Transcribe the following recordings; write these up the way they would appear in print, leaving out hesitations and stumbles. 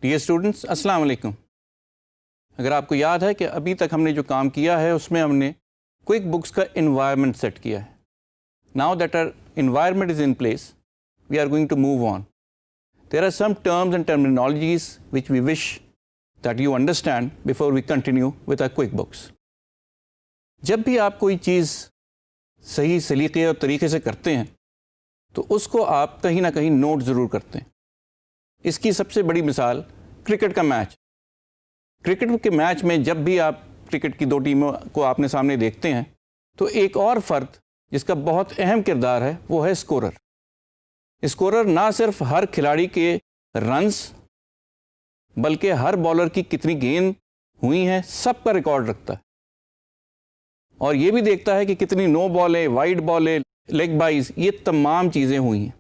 Dear students, السلام علیکم۔ اگر آپ کو یاد ہے کہ ابھی تک ہم نے جو کام کیا ہے اس میں ہم نے کوئک بکس کا انوائرمنٹ سیٹ کیا ہے۔ Now that our environment is in place, we are going to move on. There are some terms and terminologies which we wish that you understand before we continue with our QuickBooks. جب بھی آپ کوئی چیز صحیح سلیقے اور طریقے سے کرتے ہیں تو اس کو آپ کہیں نہ کہیں نوٹ ضرور کرتے ہیں۔ اس کی سب سے بڑی مثال کرکٹ کا میچ۔ کرکٹ کے میچ میں جب بھی آپ کرکٹ کی دو ٹیموں کو آپ نے سامنے دیکھتے ہیں تو ایک اور فرد جس کا بہت اہم کردار ہے وہ ہے اسکورر۔ اسکورر نہ صرف ہر کھلاڑی کے رنز بلکہ ہر بالر کی کتنی گیند ہوئی ہیں سب کا ریکارڈ رکھتا ہے، اور یہ بھی دیکھتا ہے کہ کتنی نو بالیں، وائڈ بالیں، لیگ بائز، یہ تمام چیزیں ہوئی ہیں۔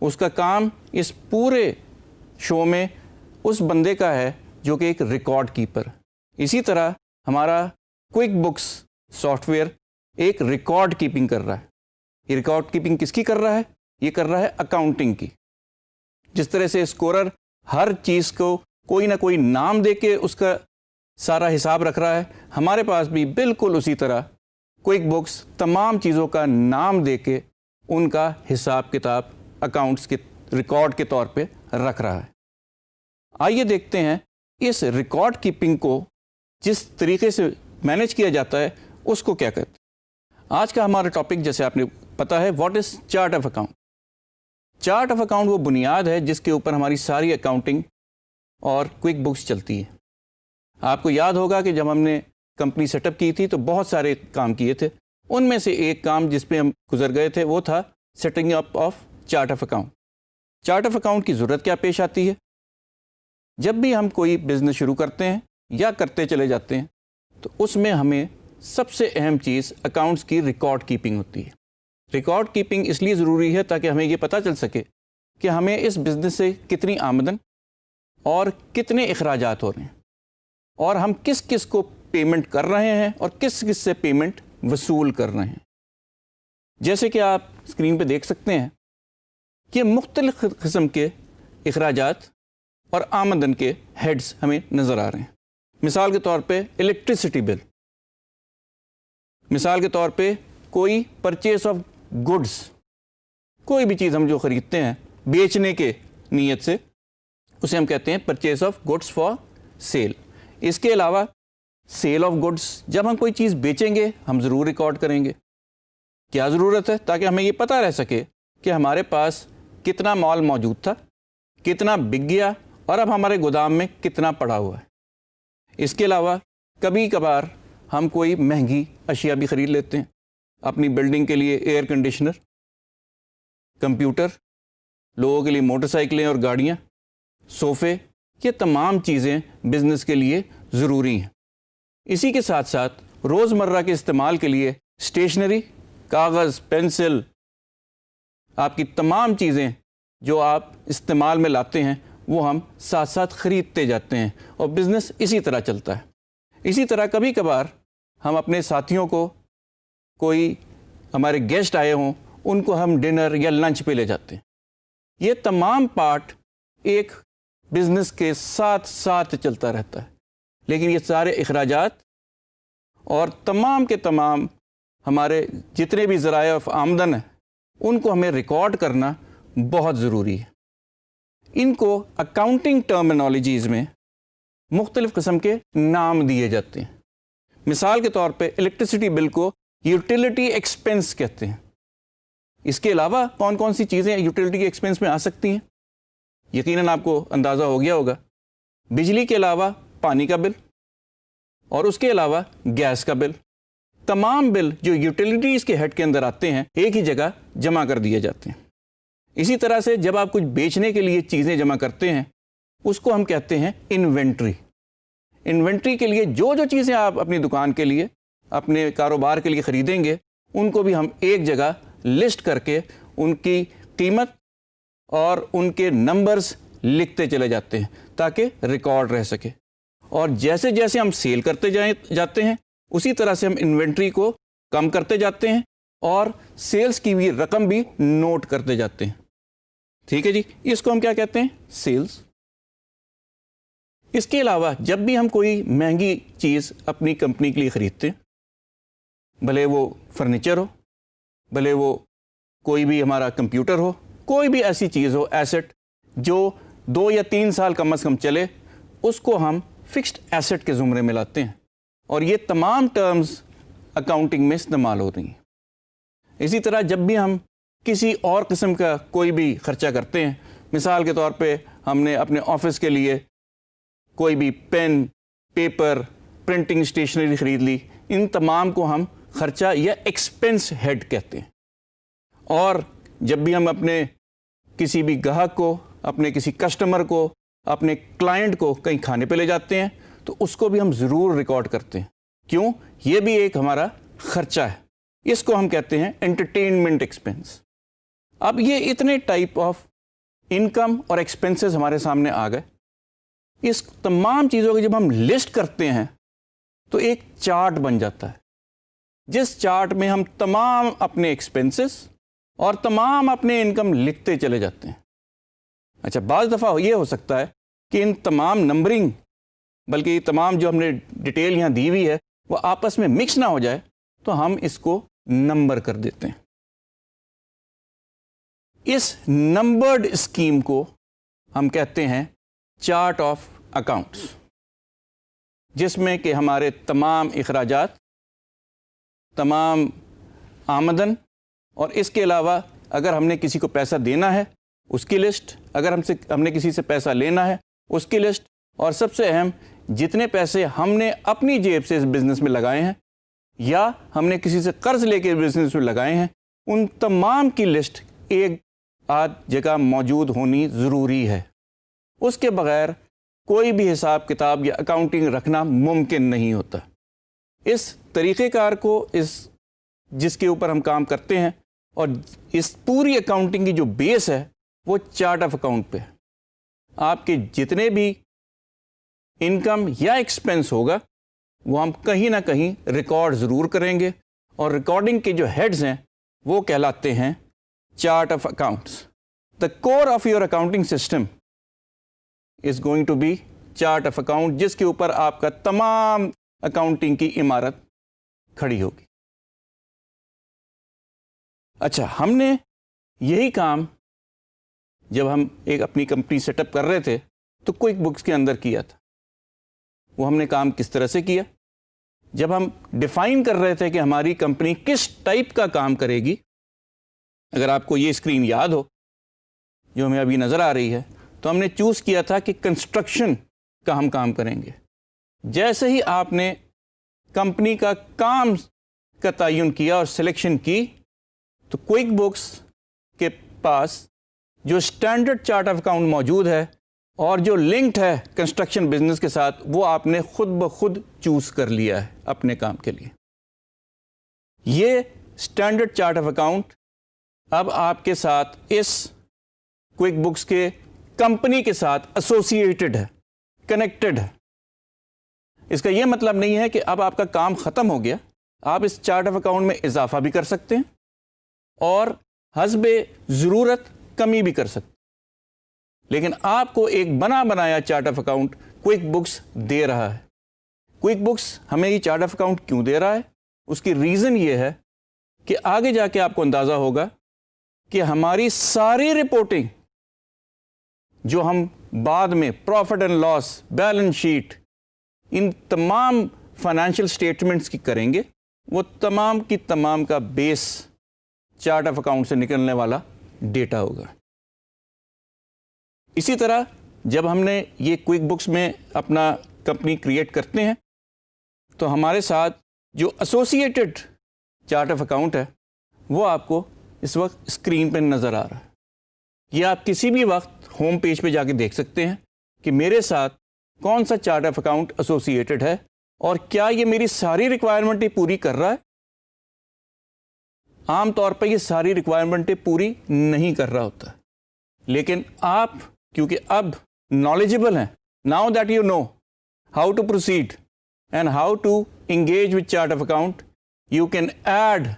اس کا کام اس پورے شو میں اس بندے کا ہے جو کہ ایک ریکارڈ کیپر۔ اسی طرح ہمارا کوئک بکس سافٹ ویئر ایک ریکارڈ کیپنگ کر رہا ہے۔ یہ ریکارڈ کیپنگ کس کی کر رہا ہے؟ یہ کر رہا ہے اکاؤنٹنگ کی۔ جس طرح سے اسکورر ہر چیز کو کوئی نہ کوئی نام دے کے اس کا سارا حساب رکھ رہا ہے، ہمارے پاس بھی بالکل اسی طرح کوئک بکس تمام چیزوں کا نام دے کے ان کا حساب کتاب اکاؤنٹس کے ریکارڈ کے طور پہ رکھ رہا ہے۔ آئیے دیکھتے ہیں اس ریکارڈ کیپنگ کو جس طریقے سے مینیج کیا جاتا ہے اس کو کیا کہتے ہیں۔ آج کا ہمارا ٹاپک جیسے آپ نے پتا ہے what is chart of account. Chart of account وہ بنیاد ہے جس کے اوپر ہماری ساری اکاؤنٹنگ اور کوئک بکس چلتی ہے۔ آپ کو یاد ہوگا کہ جب ہم نے کمپنی سیٹ اپ کی تھی تو بہت سارے کام کیے تھے، ان میں سے ایک کام جس پہ ہم گزر گئے تھے وہ تھا setting up of chart of account. Chart of account کی ضرورت کیا پیش آتی ہے؟ جب بھی ہم کوئی بزنس شروع کرتے ہیں یا کرتے چلے جاتے ہیں تو اس میں ہمیں سب سے اہم چیز اکاؤنٹس کی ریکارڈ کیپنگ ہوتی ہے۔ ریکارڈ کیپنگ اس لیے ضروری ہے تاکہ ہمیں یہ پتہ چل سکے کہ ہمیں اس بزنس سے کتنی آمدن اور کتنے اخراجات ہو رہے ہیں، اور ہم کس کس کو پیمنٹ کر رہے ہیں اور کس کس سے پیمنٹ وصول کر رہے ہیں۔ جیسے کہ آپ اسکرین پہ دیکھ سکتے ہیں کہ مختلف قسم کے اخراجات اور آمدن کے ہیڈز ہمیں نظر آ رہے ہیں۔ مثال کے طور پہ الیکٹریسٹی بل، مثال کے طور پہ کوئی پرچیز آف گڈز، کوئی بھی چیز ہم جو خریدتے ہیں بیچنے کے نیت سے اسے ہم کہتے ہیں purchase of goods for sale. اس کے علاوہ سیل آف گڈز، جب ہم کوئی چیز بیچیں گے ہم ضرور ریکارڈ کریں گے۔ کیا ضرورت ہے؟ تاکہ ہمیں یہ پتہ رہ سکے کہ ہمارے پاس کتنا مال موجود تھا، کتنا بک گیا، اور اب ہمارے گودام میں کتنا پڑا ہوا ہے۔ اس کے علاوہ کبھی کبھار ہم کوئی مہنگی اشیاء بھی خرید لیتے ہیں اپنی بلڈنگ کے لیے، ایئر کنڈیشنر، کمپیوٹر، لوگوں کے لیے موٹر سائیکلیں اور گاڑیاں، صوفے، یہ تمام چیزیں بزنس کے لیے ضروری ہیں۔ اسی کے ساتھ ساتھ روزمرہ کے استعمال کے لیے اسٹیشنری، کاغذ، پینسل، آپ کی تمام چیزیں جو آپ استعمال میں لاتے ہیں وہ ہم ساتھ ساتھ خریدتے جاتے ہیں، اور بزنس اسی طرح چلتا ہے۔ اسی طرح کبھی کبھار ہم اپنے ساتھیوں کو، کوئی ہمارے گیسٹ آئے ہوں، ان کو ہم ڈنر یا لنچ پہ لے جاتے ہیں۔ یہ تمام پارٹ ایک بزنس کے ساتھ ساتھ چلتا رہتا ہے، لیکن یہ سارے اخراجات اور تمام کے تمام ہمارے جتنے بھی ذرائع آمدن ہیں ان کو ہمیں ریکارڈ کرنا بہت ضروری ہے۔ ان کو اکاؤنٹنگ ٹرمینالوجیز میں مختلف قسم کے نام دیے جاتے ہیں۔ مثال کے طور پہ الیکٹریسٹی بل کو یوٹیلیٹی ایکسپنس کہتے ہیں۔ اس کے علاوہ کون کون سی چیزیں یوٹیلیٹی کے ایکسپنس میں آ سکتی ہیں؟ یقیناً آپ کو اندازہ ہو گیا ہوگا، بجلی کے علاوہ پانی کا بل، اور اس کے علاوہ گیس کا بل۔ تمام بل جو یوٹیلیٹیز کے ہیڈ کے اندر آتے ہیں ایک ہی جگہ جمع کر دیے جاتے ہیں۔ اسی طرح سے جب آپ کچھ بیچنے کے لیے چیزیں جمع کرتے ہیں اس کو ہم کہتے ہیں انوینٹری۔ انوینٹری کے لیے جو جو چیزیں آپ اپنی دکان کے لیے، اپنے کاروبار کے لیے خریدیں گے ان کو بھی ہم ایک جگہ لسٹ کر کے ان کی قیمت اور ان کے نمبرز لکھتے چلے جاتے ہیں تاکہ ریکارڈ رہ سکے۔ اور جیسے جیسے ہم سیل کرتے جاتے ہیں اسی طرح سے ہم انوینٹری کو کم کرتے جاتے ہیں اور سیلز کی بھی رقم بھی نوٹ کرتے جاتے ہیں۔ ٹھیک ہے جی، اس کو ہم کیا کہتے ہیں؟ سیلز۔ اس کے علاوہ جب بھی ہم کوئی مہنگی چیز اپنی کمپنی کے لیے خریدتے ہیں، بھلے وہ فرنیچر ہو، بھلے وہ کوئی بھی ہمارا کمپیوٹر ہو، کوئی بھی ایسی چیز ہو، ایسٹ جو 2 یا 3 سال کم از کم چلے، اس کو ہم فکسڈ ایسٹ کے زمرے میں لاتے ہیں، اور یہ تمام ٹرمز اکاؤنٹنگ میں استعمال ہو رہی ہیں۔ اسی طرح جب بھی ہم کسی اور قسم کا کوئی بھی خرچہ کرتے ہیں، مثال کے طور پہ ہم نے اپنے آفس کے لیے کوئی بھی پین، پیپر، پرنٹنگ اسٹیشنری خرید لی، ان تمام کو ہم خرچہ یا ایکسپنس ہیڈ کہتے ہیں۔ اور جب بھی ہم اپنے کسی بھی گاہک کو، اپنے کسی کسٹمر کو، اپنے کلائنٹ کو کہیں کھانے پہ لے جاتے ہیں تو اس کو بھی ہم ضرور ریکارڈ کرتے ہیں۔ کیوں؟ یہ بھی ایک ہمارا خرچہ ہے، اس کو ہم کہتے ہیں انٹرٹینمنٹ ایکسپنس۔ اب یہ اتنے ٹائپ آف انکم اور ایکسپنسز ہمارے سامنے آ گئے، اس تمام چیزوں کی جب ہم لسٹ کرتے ہیں تو ایک چارٹ بن جاتا ہے، جس چارٹ میں ہم تمام اپنے ایکسپنسز اور تمام اپنے انکم لکھتے چلے جاتے ہیں۔ اچھا، بعض دفعہ یہ ہو سکتا ہے کہ ان تمام نمبرنگ، بلکہ یہ تمام جو ہم نے ڈیٹیل یہاں دی ہوئی ہے وہ آپس میں مکس نہ ہو جائے، تو ہم اس کو نمبر کر دیتے ہیں۔ اس نمبرڈ اسکیم کو ہم کہتے ہیں چارٹ آف اکاؤنٹس، جس میں کہ ہمارے تمام اخراجات، تمام آمدن، اور اس کے علاوہ اگر ہم نے کسی کو پیسہ دینا ہے اس کی لسٹ، اگر ہم نے کسی سے پیسہ لینا ہے اس کی لسٹ، اور سب سے اہم جتنے پیسے ہم نے اپنی جیب سے اس بزنس میں لگائے ہیں یا ہم نے کسی سے قرض لے کے بزنس میں لگائے ہیں، ان تمام کی لسٹ ایک آدھ جگہ موجود ہونی ضروری ہے۔ اس کے بغیر کوئی بھی حساب کتاب یا اکاؤنٹنگ رکھنا ممکن نہیں ہوتا۔ اس طریقہ کار کو جس کے اوپر ہم کام کرتے ہیں، اور اس پوری اکاؤنٹنگ کی جو بیس ہے وہ چارٹ آف اکاؤنٹ پہ ہے۔ آپ کے جتنے بھی انکم یا ایکسپنس ہوگا وہ ہم کہیں نہ کہیں ریکارڈ ضرور کریں گے، اور ریکارڈنگ کے جو ہیڈز ہیں وہ کہلاتے ہیں chart of accounts. The core of your accounting system is going to be chart of account, جس کے اوپر آپ کا تمام اکاؤنٹنگ کی عمارت کھڑی ہوگی۔ اچھا، ہم نے یہی کام جب ہم ایک اپنی کمپنی سیٹ اپ کر رہے تھے تو کوئک بکس کے اندر کیا تھا۔ وہ ہم نے کام کس طرح سے کیا؟ جب ہم ڈیفائن کر رہے تھے کہ ہماری کمپنی کس ٹائپ کا کام کرے گی، اگر آپ کو یہ اسکرین یاد ہو جو ہمیں ابھی نظر آ رہی ہے، تو ہم نے چوز کیا تھا کہ کنسٹرکشن کا ہم کام کریں گے۔ جیسے ہی آپ نے کمپنی کا کام کا تعین کیا اور سلیکشن کی، تو کوئک بکس کے پاس جو اسٹینڈرڈ چارٹ آف اکاؤنٹ موجود ہے اور جو لنکڈ ہے کنسٹرکشن بزنس کے ساتھ، وہ آپ نے خود بخود چوز کر لیا ہے اپنے کام کے لیے۔ یہ اسٹینڈرڈ چارٹ آف اکاؤنٹ اب آپ کے ساتھ اس کوئک بکس کے کمپنی کے ساتھ ایسوسیٹڈ ہے، کنیکٹڈ ہے۔ اس کا یہ مطلب نہیں ہے کہ اب آپ کا کام ختم ہو گیا، آپ اس چارٹ آف اکاؤنٹ میں اضافہ بھی کر سکتے ہیں اور حسب ضرورت کمی بھی کر سکتے ہیں، لیکن آپ کو ایک بنا بنایا chart of account QuickBooks دے رہا ہے۔ کوئک بکس ہمیں یہ چارٹ آف اکاؤنٹ کیوں دے رہا ہے؟ اس کی ریزن یہ ہے کہ آگے جا کے آپ کو اندازہ ہوگا کہ ہماری ساری رپورٹنگ جو ہم بعد میں profit and loss, balance sheet, ان تمام فائنینشیل اسٹیٹمنٹس کی کریں گے، وہ تمام کی تمام کا بیس چارٹ آف اکاؤنٹ سے نکلنے والا ڈیٹا ہوگا۔ اسی طرح جب ہم نے یہ کوئک بکس میں اپنا کمپنی کریٹ کرتے ہیں تو ہمارے ساتھ جو ایسوسیٹڈ چارٹ آف اکاؤنٹ ہے وہ آپ کو اس وقت اسکرین پہ نظر آ رہا ہے۔ یہ آپ کسی بھی وقت ہوم پیج پہ جا کے دیکھ سکتے ہیں کہ میرے ساتھ کون سا چارٹ آف اکاؤنٹ ایسوسیٹڈ ہے اور کیا یہ میری ساری ریکوائرمنٹیں پوری کر رہا ہے۔ عام طور پہ یہ ساری ریکوائرمنٹیں پوری نہیں کر رہا ہوتا، لیکن آپ کیونکہ اب نالجبل ہیں، now that you know how to proceed and how to engage with chart of account, you can add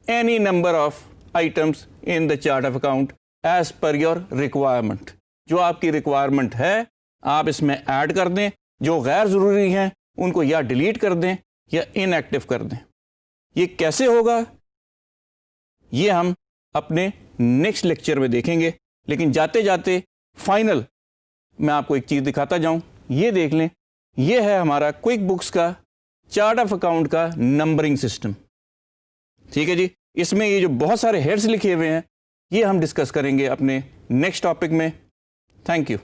any number of items in the chart of account as per your requirement۔ جو آپ کی requirement ہے آپ اس میں add کر دیں، جو غیر ضروری ہیں ان کو یا ڈیلیٹ کر دیں یا ان ایکٹیو کر دیں۔ یہ کیسے ہوگا یہ ہم اپنے نیکسٹ لیکچر میں دیکھیں گے، لیکن جاتے جاتے فائنل میں آپ کو ایک چیز دکھاتا جاؤں، یہ دیکھ لیں، یہ ہے ہمارا کوئک بکس کا چارٹ آف اکاؤنٹ کا نمبرنگ سسٹم۔ ٹھیک ہے جی، اس میں یہ جو بہت سارے ہیڈز لکھے ہوئے ہیں یہ ہم ڈسکس کریں گے اپنے نیکسٹ ٹاپک میں۔ Thank you.